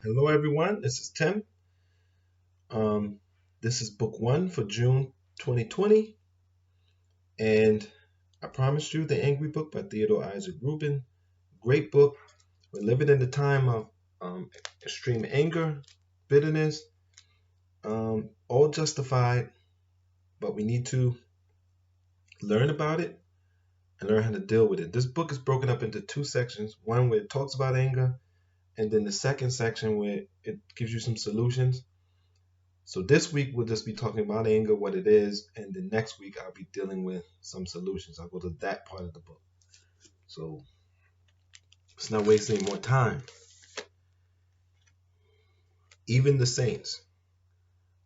Hello, everyone. This is Tim. Um, this is book one for June 2020, and I promised you The Angry Book by Theodore Isaac Rubin. Great book. We're living in the time of extreme anger, bitterness, all justified, but we need to learn about it and learn how to deal with it. This book is broken up into two sections: one where it talks about anger, and then the second section where it gives you some solutions. So this week we'll just be talking about anger, what it is, and then next week I'll be dealing with some solutions. I'll go to that part of the book. So let's not waste any more time. Even the saints.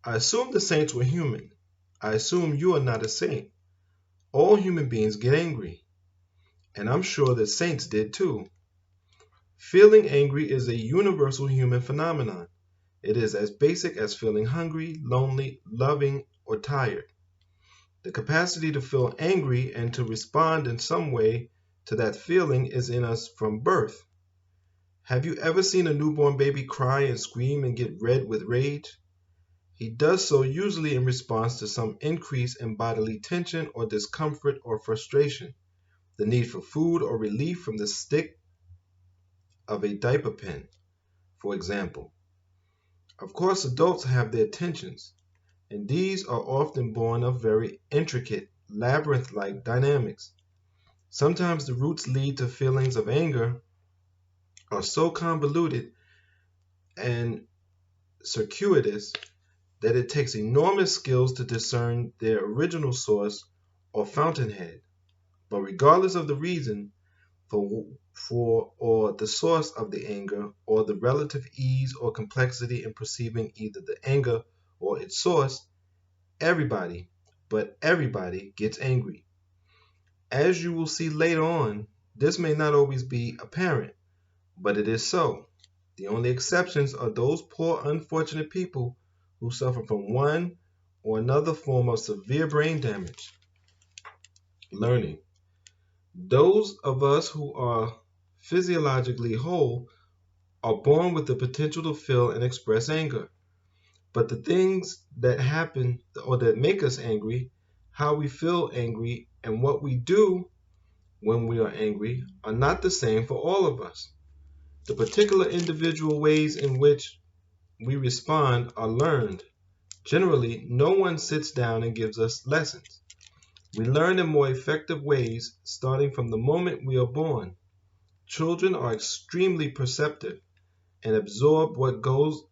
I assume the saints were human. I assume you are not a saint. All human beings get angry, and I'm sure that saints did too. Feeling angry is a universal human phenomenon. It is as basic as feeling hungry, lonely, loving, or tired. The capacity to feel angry and to respond in some way to that feeling is in us from birth. Have you ever seen a newborn baby cry and scream and get red with rage? He does so usually in response to some increase in bodily tension or discomfort or frustration, the need for food or relief from the stick of a diaper pen, for example. Of course, adults have their tensions, and these are often born of very intricate, labyrinth-like dynamics. Sometimes the roots lead to feelings of anger are so convoluted and circuitous that it takes enormous skills to discern their original source or fountainhead. But regardless of the reason for or the source of the anger or the relative ease or complexity in perceiving either the anger or its source, everybody gets angry. As you will see later on, this may not always be apparent, but it is so. The only exceptions are those poor unfortunate people who suffer from one or another form of severe brain damage. Learning. Those of us who are physiologically whole are born with the potential to feel and express anger. But the things that happen or that make us angry, how we feel angry, and what we do when we are angry are not the same for all of us. The particular individual ways in which we respond are learned. Generally, no one sits down and gives us lessons. We learn in more effective ways starting from the moment we are born. Children are extremely perceptive and absorb what goes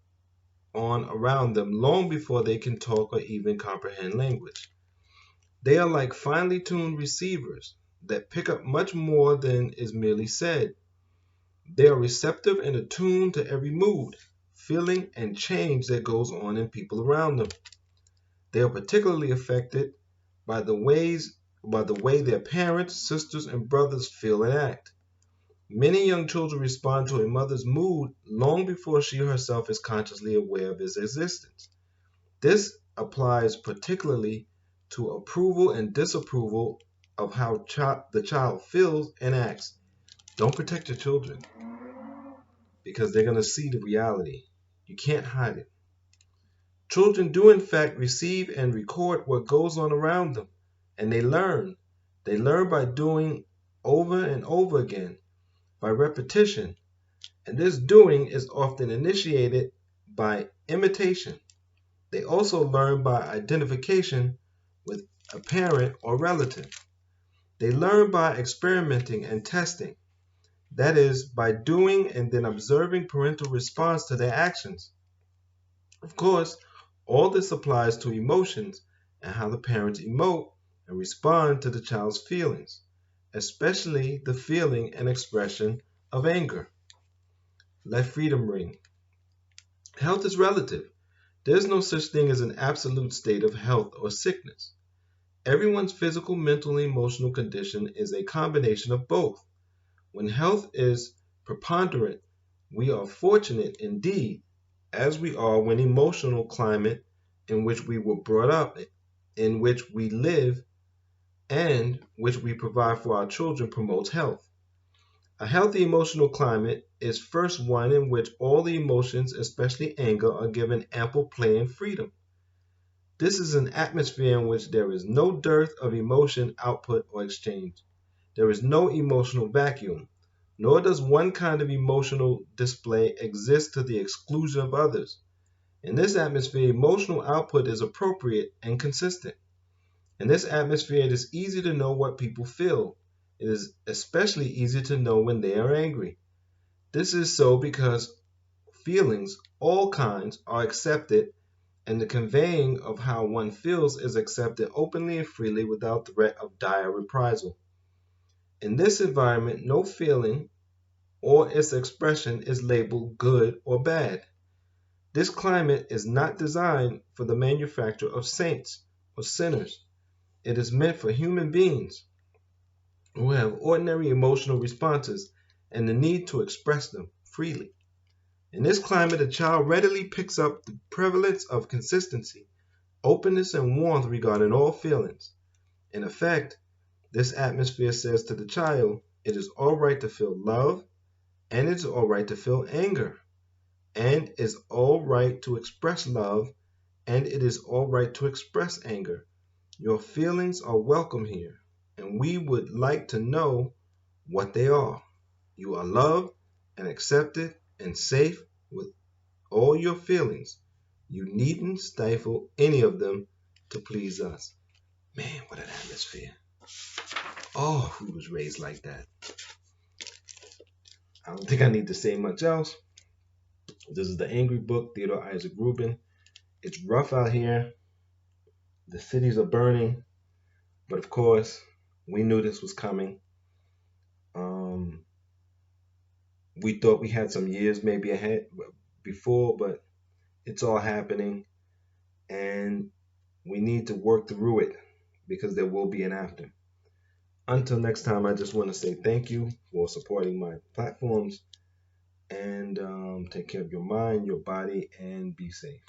on around them long before they can talk or even comprehend language. They are like finely tuned receivers that pick up much more than is merely said. They are receptive and attuned to every mood, feeling, and change that goes on in people around them. They are particularly affected by the way their parents, sisters, and brothers feel and act. Many young children respond to a mother's mood long before she herself is consciously aware of its existence. This applies particularly to approval and disapproval of how the child feels and acts. Don't protect your children because they're going to see the reality. You can't hide it. Children do, in fact, receive and record what goes on around them, and they learn. They learn by doing over and over again, by repetition, and this doing is often initiated by imitation. They also learn by identification with a parent or relative. They learn by experimenting and testing, that is, by doing and then observing parental response to their actions. Of course, all this applies to emotions and how the parents emote and respond to the child's feelings, especially the feeling and expression of anger. Let freedom ring. Health is relative. There is no such thing as an absolute state of health or sickness. Everyone's physical, mental, and emotional condition is a combination of both. When health is preponderant, we are fortunate indeed, as we are when emotional climate in which we were brought up, in which we live, and which we provide for our children promotes health. A healthy emotional climate is first one in which all the emotions, especially anger, are given ample play and freedom. This is an atmosphere in which there is no dearth of emotion output or exchange. There is no emotional vacuum, nor does one kind of emotional display exist to the exclusion of others. In this atmosphere, emotional output is appropriate and consistent. In this atmosphere, it is easy to know what people feel. It is especially easy to know when they are angry. This is so because feelings, all kinds, are accepted, and the conveying of how one feels is accepted openly and freely without threat of dire reprisal. In this environment, no feeling or its expression is labeled good or bad. This climate is not designed for the manufacture of saints or sinners. It is meant for human beings who have ordinary emotional responses and the need to express them freely. In this climate, a child readily picks up the prevalence of consistency, openness, and warmth regarding all feelings. In effect, this atmosphere says to the child, it is all right to feel love, and it's all right to feel anger, and it's all right to express love, and it is all right to express anger. Your feelings are welcome here, and we would like to know what they are. You are loved and accepted and safe with all your feelings. You needn't stifle any of them to please us. Man, what an atmosphere. Oh, who was raised like that? I don't think I need to say much else. This is The Angry Book, Theodore Isaac Rubin. It's rough out here. The cities are burning. But of course, we knew this was coming. Um, we thought we had some years maybe ahead before, but it's all happening. And we need to work through it because there will be an after. Until next time, I just want to say thank you for supporting my platforms, and take care of your mind, your body, and be safe.